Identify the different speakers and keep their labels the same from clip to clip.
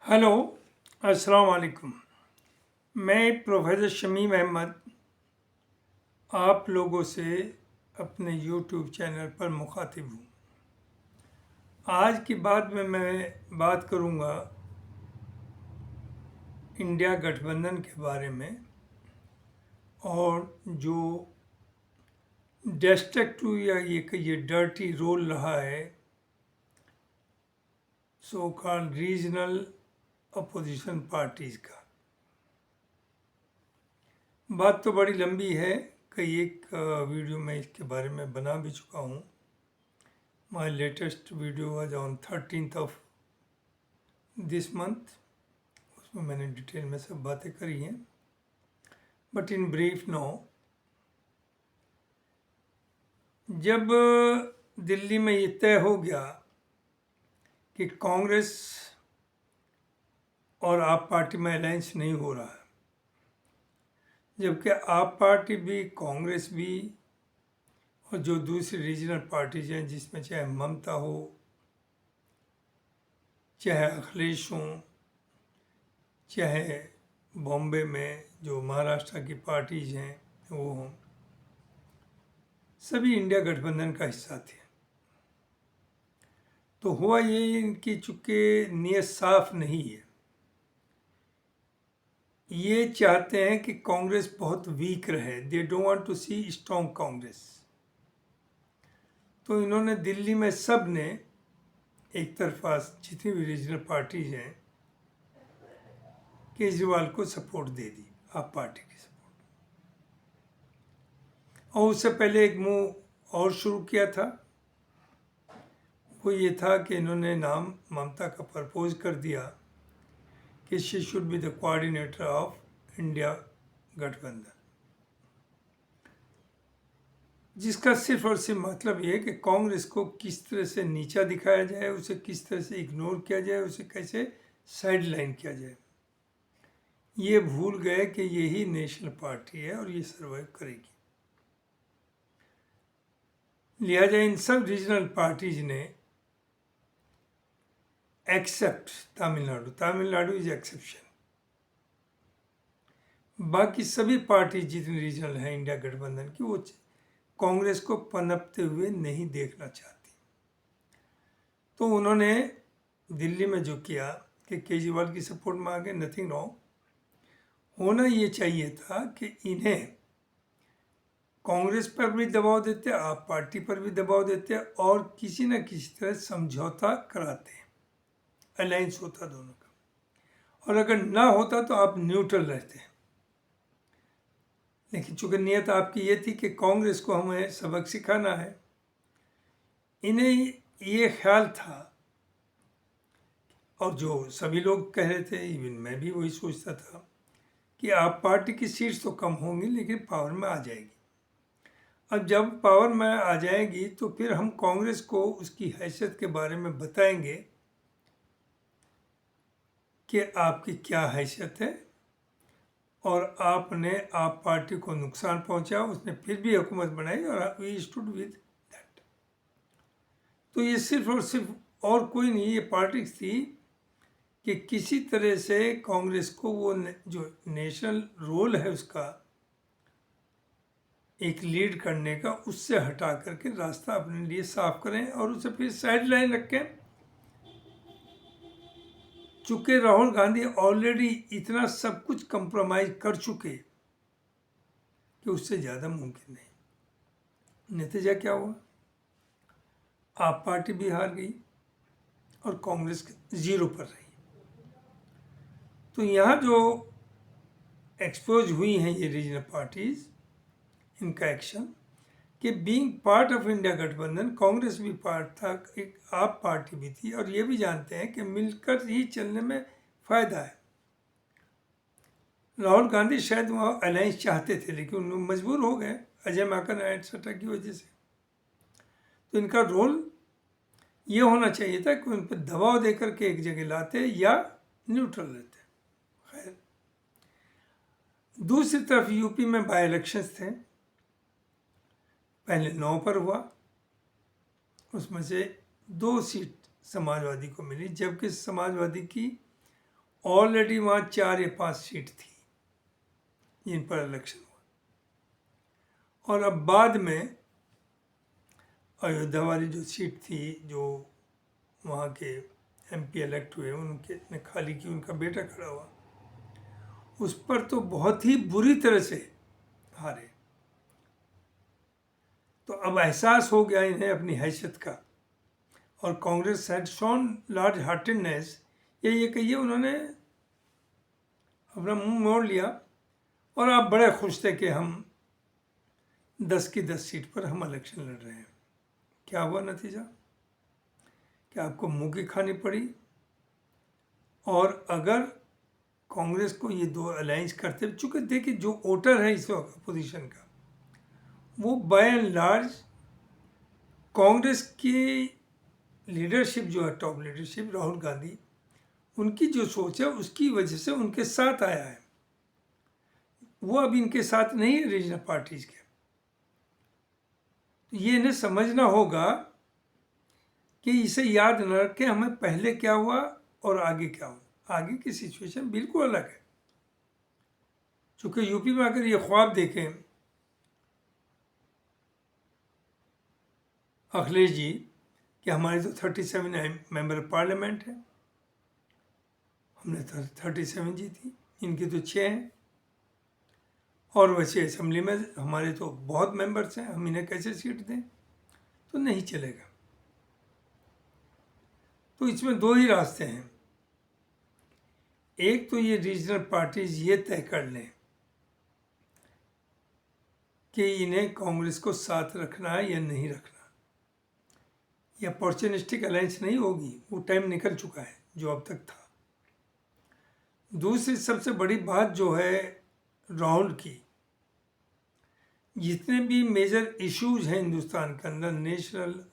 Speaker 1: Hello, अस्सलाम वालेकुम। मैं प्रोफेसर शमीम अहमद आप लोगों से अपने यूट्यूब चैनल पर मुखातिब हूँ। आज की बात में मैं बात करूँगा इंडिया गठबंधन के बारे में और जो डिस्ट्रक्टिव या ये डर्टी रोल रहा है so called regional opposition parties का। बात तो बड़ी लंबी है, कई एक वीडियो में इसके बारे में बना भी चुका हूँ। My latest video was on 13th of this month। उसमें मैंने डिटेल में सब बातें करी हैं, बट इन ब्रीफ नो, जब दिल्ली में ये तय हो गया कि कांग्रेस और आप पार्टी में अलायंस नहीं हो रहा है, जबकि आप पार्टी भी कांग्रेस भी और जो दूसरी रीजनल पार्टीज हैं जिसमें चाहे ममता हो चाहे अखिलेश हों चाहे बॉम्बे में जो महाराष्ट्र की पार्टीज हैं वो हों, सभी इंडिया गठबंधन का हिस्सा थे। तो हुआ ये इनकी चूंकि नीयत साफ नहीं है, ये चाहते हैं कि कांग्रेस बहुत वीक रहे, they don't want to see strong Congress. तो इन्होंने दिल्ली में सब ने एक तरफा जितनी भी रीजनल पार्टीज हैं केजरीवाल को सपोर्ट दे दी, आप पार्टी की सपोर्ट। और उससे पहले एक मूव और शुरू किया था, वो ये था कि इन्होंने नाम ममता का प्रपोज कर दिया कि she should be the coordinator of India गठबंधन, जिसका सिर्फ और सिर्फ मतलब ये है कि कांग्रेस को किस तरह से नीचा दिखाया जाए, उसे किस तरह से इग्नोर किया जाए, उसे कैसे साइड लाइन किया जाए। ये भूल गए कि यही नेशनल पार्टी है और ये सर्वाइव करेगी। लिहाजा इन सब रीजनल पार्टीज ने एक्सेप्ट तमिलनाडु इज एक्सेप्शन, बाकी सभी पार्टी जितनी रीजनल हैं इंडिया गठबंधन की वो कांग्रेस को पनपते हुए नहीं देखना चाहती। तो उन्होंने दिल्ली में जो किया कि केजरीवाल की सपोर्ट में आ गए, नथिंग रॉन्ग। होना ये चाहिए था कि इन्हें कांग्रेस पर भी दबाव देते, आप पार्टी पर भी दबाव देते और किसी न किसी तरह समझौता कराते, अलायंस होता दोनों का। और अगर ना होता तो आप न्यूट्रल रहते। लेकिन चूंकि नियत आपकी ये थी कि कांग्रेस को हमें सबक सिखाना है, इन्हें ये ख्याल था, और जो सभी लोग कह रहे थे, इवन मैं भी वही सोचता था, कि आप पार्टी की सीट्स तो कम होंगी लेकिन पावर में आ जाएगी। अब जब पावर में आ जाएगी तो फिर हम कांग्रेस को उसकी हैसियत के बारे में बताएंगे कि आपकी क्या हैसियत है, और आपने आप पार्टी को नुकसान पहुंचा, उसने फिर भी हुकूमत बनाई और वी स्टूड विद दैट। तो ये सिर्फ और सिर्फ और कोई नहीं, ये पॉलिटिक्स थी कि किसी तरह से कांग्रेस को वो जो नेशनल रोल है उसका एक लीड करने का, उससे हटा करके रास्ता अपने लिए साफ करें और उसे फिर साइड लाइन रखें। चूंकि राहुल गांधी ऑलरेडी इतना सब कुछ कंप्रोमाइज कर चुके कि उससे ज़्यादा मुमकिन नहीं। नतीजा क्या हुआ? आप पार्टी भी हार गई और कांग्रेस जीरो पर रही। तो यहाँ जो एक्सपोज हुई हैं ये रीजनल पार्टीज, इनका एक्शन कि बीइंग पार्ट ऑफ इंडिया गठबंधन, कांग्रेस भी पार्ट था, एक आप पार्टी भी थी, और ये भी जानते हैं कि मिलकर ही चलने में फ़ायदा है। राहुल गांधी शायद वहाँ अलायंस चाहते थे लेकिन उन मजबूर हो गए अजय माकन एटसेट्रा की वजह से। तो इनका रोल ये होना चाहिए था कि उन पर दबाव देकर के एक जगह लाते या न्यूट्रल रहते। खैर, दूसरी तरफ यूपी में बाई इलेक्शंस थे, पहले 9 पर हुआ, उसमें से 2 सीट समाजवादी को मिली, जबकि समाजवादी की ऑलरेडी वहाँ 4 या 5 सीट थी जिन पर इलेक्शन हुआ, और अब बाद में अयोध्या वाली जो सीट थी, जो वहाँ के MP इलेक्ट हुए, उनके ने खाली की, उनका बेटा खड़ा हुआ, उस पर तो बहुत ही बुरी तरह से हारे। तो अब एहसास हो गया इन्हें अपनी हैसियत का, और Congress had shown large heartedness, ये कहिए उन्होंने अपना मुंह मोड़ लिया, और आप बड़े खुश थे कि हम 10 की 10 सीट पर हम इलेक्शन लड़ रहे हैं। क्या हुआ नतीजा? कि आपको मुंह की खानी पड़ी, और अगर कांग्रेस को ये दो अलायंस करते, चूंकि देखिए जो वोटर है इस वक्त अपोजिशन का, वो बाय एंड लार्ज कांग्रेस की लीडरशिप जो है, टॉप लीडरशिप राहुल गांधी, उनकी जो सोच है उसकी वजह से उनके साथ आया है। वो अब इनके साथ नहीं है रीजनल पार्टीज के। तो ये इन्हें समझना होगा कि इसे याद न रखें हमें पहले क्या हुआ और आगे क्या हुआ। आगे की सिचुएशन बिल्कुल अलग है। चूँकि यूपी में अगर ये ख्वाब देखें अखिलेश जी कि हमारे तो 37 मेंबर पार्लियामेंट है, हमने 37 जीती, इनकी तो 6 हैं, और वैसे असेंबली में हमारे तो बहुत मेंबर्स हैं, हम इन्हें कैसे सीट दें? तो नहीं चलेगा। तो इसमें दो ही रास्ते हैं। एक तो ये रीजनल पार्टीज ये तय कर लें कि इन्हें कांग्रेस को साथ रखना है या नहीं रखना। ये अपॉर्चुनिस्टिक अलायंस नहीं होगी, वो टाइम निकल चुका है जो अब तक था। दूसरी सबसे बड़ी बात जो है राहुल की, जितने भी मेजर इश्यूज हैं हिंदुस्तान के अंदर, नेशनल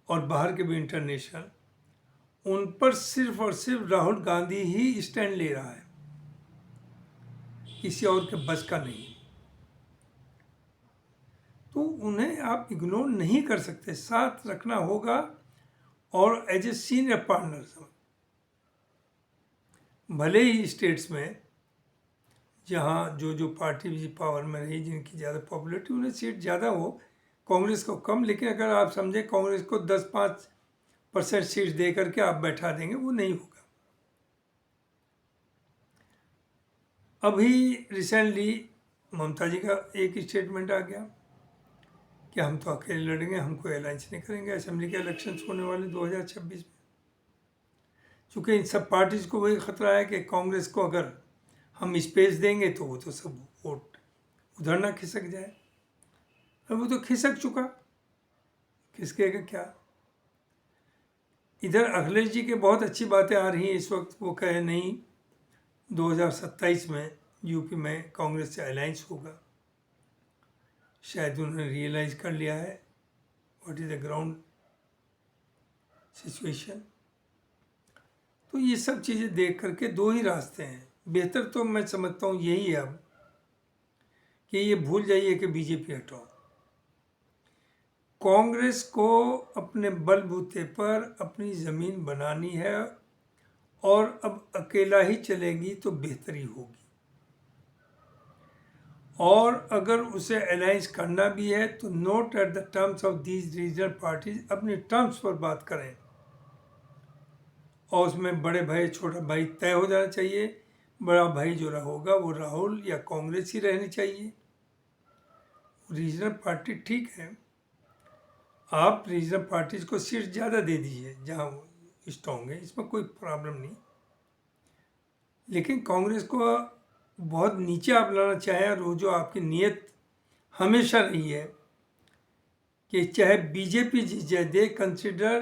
Speaker 1: और बाहर के भी इंटरनेशनल, उन पर सिर्फ और सिर्फ राहुल गांधी ही स्टैंड ले रहा है, किसी और के बस का नहीं। तो उन्हें आप इग्नोर नहीं कर सकते, साथ रखना होगा, और एज ए सीनियर पार्टनर। भले ही स्टेट्स में जहाँ जो पार्टी भी पावर में रही, जिनकी ज़्यादा पॉपुलरिटी, उन्हें सीट ज़्यादा हो, कांग्रेस को कम, लेकिन अगर आप समझे कांग्रेस को 10-5% सीट दे करके आप बैठा देंगे, वो नहीं होगा। अभी रिसेंटली ममता जी का एक स्टेटमेंट आ गया कि हम तो अकेले लड़ेंगे, हम कोई अलायंस नहीं करेंगे, असेंबली के इलेक्शंस होने वाले 2026 में। चूँकि इन सब पार्टीज को वही खतरा है कि कांग्रेस को अगर हम स्पेस देंगे तो वो तो सब वोट उधर ना खिसक जाए, और वो तो खिसक चुका, खिसकेगा क्या। इधर अखिलेश जी के बहुत अच्छी बातें आ रही हैं इस वक्त, वो कहे नहीं 2027 में यूपी में कांग्रेस से अलायंस होगा। शायद उन्होंने रियलाइज कर लिया है what is the ground situation. तो ये सब चीज़ें देख करके दो ही रास्ते हैं। बेहतर तो मैं समझता हूँ यही है अब कि ये भूल जाइए कि बीजेपी हटाओ, कांग्रेस को अपने बलबूते पर अपनी ज़मीन बनानी है, और अब अकेला ही चलेगी तो बेहतरी होगी। और अगर उसे अलायंस करना भी है तो note at the terms of these regional parties, अपनी टर्म्स पर बात करें, और उसमें बड़े भाई छोटा भाई तय हो जाना चाहिए। बड़ा भाई जो होगा वो राहुल या कांग्रेस ही रहनी चाहिए। रीजनल पार्टी ठीक है, आप रीजनल पार्टीज को सीट ज़्यादा दे दीजिए जहाँ वो स्ट्रॉन्ग है, इसमें कोई प्रॉब्लम नहीं। लेकिन कांग्रेस को बहुत नीचे आप लाना चाहें, और वो जो आपकी नीयत हमेशा रही है कि चाहे बीजेपी जीत जाए, they consider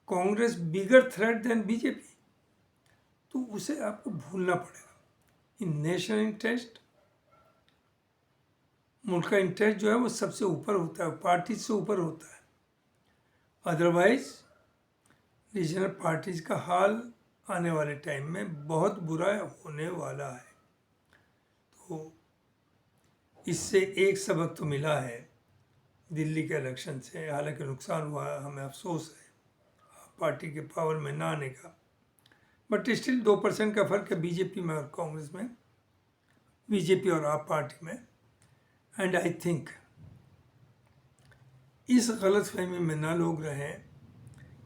Speaker 1: Congress bigger threat than BJP, तो उसे आपको भूलना पड़ेगा। इन नेशनल इंटरेस्ट, मुल्क का इंटरेस्ट जो है वो सबसे ऊपर होता है, पार्टी से ऊपर होता है। अदरवाइज रीजनल पार्टीज का हाल आने वाले टाइम में बहुत बुरा होने वाला है। तो इससे एक सबक तो मिला है दिल्ली के इलेक्शन से, हालांकि नुकसान हुआ, हमें अफसोस है पार्टी के पावर में ना आने का, बट स्टिल 2% का फर्क है बीजेपी में और कांग्रेस में, बीजेपी और आप पार्टी में। एंड आई थिंक इस गलत फहमी में ना लोग रहें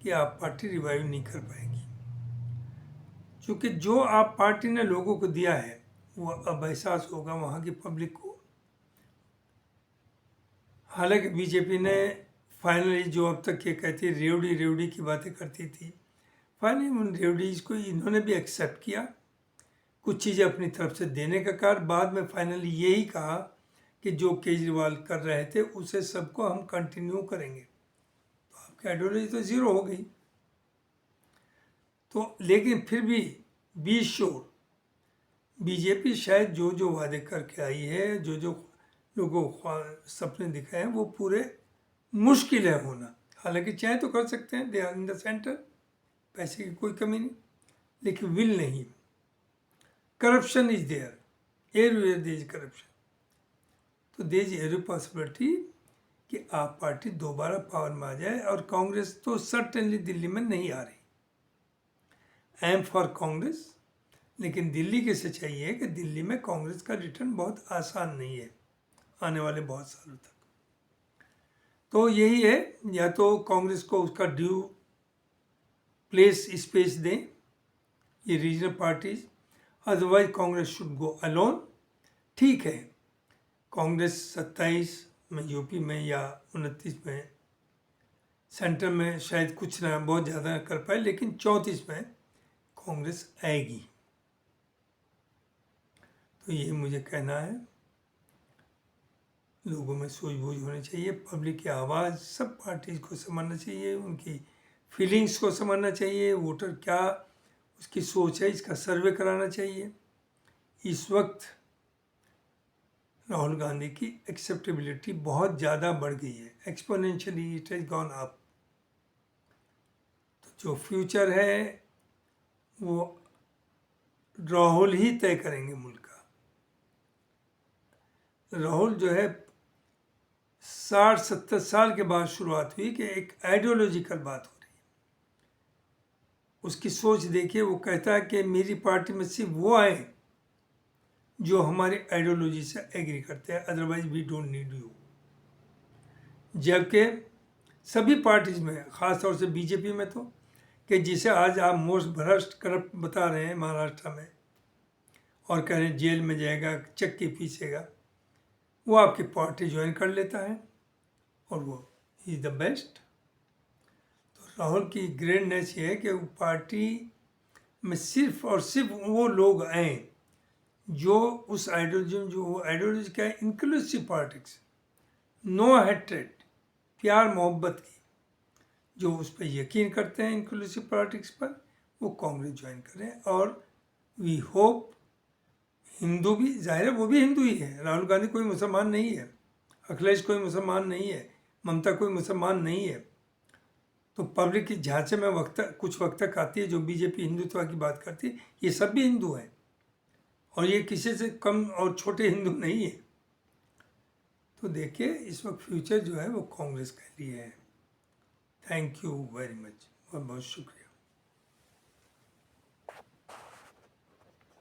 Speaker 1: कि आप पार्टी रिवाइव नहीं कर पाएगी, क्योंकि जो आप पार्टी ने लोगों को दिया है वो अब एहसास होगा वहाँ की पब्लिक को। हालांकि बीजेपी ने फाइनली जो अब तक ये कहती रेवड़ी रेवड़ी की बातें करती थी, फाइनली उन रेवड़ीज को इन्होंने भी एक्सेप्ट किया, कुछ चीज़ें अपनी तरफ से देने का कारण, बाद में फाइनली यही कहा कि जो केजरीवाल कर रहे थे उसे सबको हम कंटिन्यू करेंगे। तो आपकी आइडियोलॉजी तो ज़ीरो हो गई। तो लेकिन फिर भी बी श्योर बीजेपी शायद जो जो वादे करके आई है, जो जो लोगों को सपने दिखाए हैं, वो पूरे मुश्किल है होना। हालांकि चाहे तो कर सकते हैं, they are in the centre, पैसे की कोई कमी नहीं, लेकिन विल नहीं। Corruption is there, everywhere there is corruption. तो देयर इज एवरी पॉसिबिलिटी कि आप पार्टी दोबारा पावर में आ जाए, और कांग्रेस तो सर्टेनली दिल्ली में नहीं आ रही। आई एम फॉर कांग्रेस, लेकिन दिल्ली की सच्चाई है कि दिल्ली में कांग्रेस का रिटर्न बहुत आसान नहीं है आने वाले बहुत सालों तक। तो यही है, या तो कांग्रेस को उसका ड्यू प्लेस स्पेस दें ये regional parties, otherwise Congress should go alone. ठीक है, कांग्रेस 27 में यूपी में या 29 में सेंटर में शायद कुछ ना बहुत ज़्यादा ना कर पाए, लेकिन 34 में कांग्रेस आएगी। तो ये मुझे कहना है, लोगों में सूझबूझ होनी चाहिए, पब्लिक की आवाज़ सब पार्टीज को समझना चाहिए, उनकी फीलिंग्स को समझना चाहिए, वोटर क्या उसकी सोच है इसका सर्वे कराना चाहिए। इस वक्त राहुल गांधी की एक्सेप्टेबिलिटी बहुत ज़्यादा बढ़ गई है, exponentially it has gone up. तो जो फ्यूचर है वो राहुल ही तय करेंगे मुल्क का। राहुल जो है 60-70 साल के बाद शुरुआत हुई कि एक आइडियोलॉजिकल बात हो रही है। उसकी सोच देखिए, वो कहता है कि मेरी पार्टी में सिर्फ वो आए जो हमारी आइडियोलॉजी से एग्री करते हैं, otherwise we don't need you. जबकि सभी पार्टीज में, ख़ासतौर से बीजेपी में, तो कि जिसे आज आप मोस्ट भ्रष्ट करप्ट बता रहे हैं महाराष्ट्र में, और कह रहे हैं जेल में जाएगा, चक्की पीसेगा, वो आपकी पार्टी ज्वाइन कर लेता है और वो इज़ द बेस्ट। तो राहुल की ग्रेटनेस ये है कि वो पार्टी में सिर्फ और सिर्फ वो लोग आए जो उस आइडियोलॉजी, जो आइडियोलॉजी क्या है, इंक्लूसिव पॉलिटिक्स, नो हेट्रेड, प्यार मोहब्बत की, जो उस पर यकीन करते हैं इंक्लूसिव पॉलिटिक्स पर, वो कांग्रेस ज्वाइन करें। और वी होप हिंदू भी, जाहिर है वो भी हिंदू ही है, राहुल गांधी कोई मुसलमान नहीं है, अखिलेश कोई मुसलमान नहीं है, ममता कोई मुसलमान नहीं है। तो पब्लिक की झांसे में कुछ वक्त तक आती है जो बीजेपी हिंदुत्व की बात करती है, ये सब भी हिंदू हैं और ये किसी से कम और छोटे हिंदू नहीं है। तो देखिए इस वक्त फ्यूचर जो है वो कांग्रेस के लिए है। थैंक यू वेरी मच, बहुत बहुत शुक्रिया।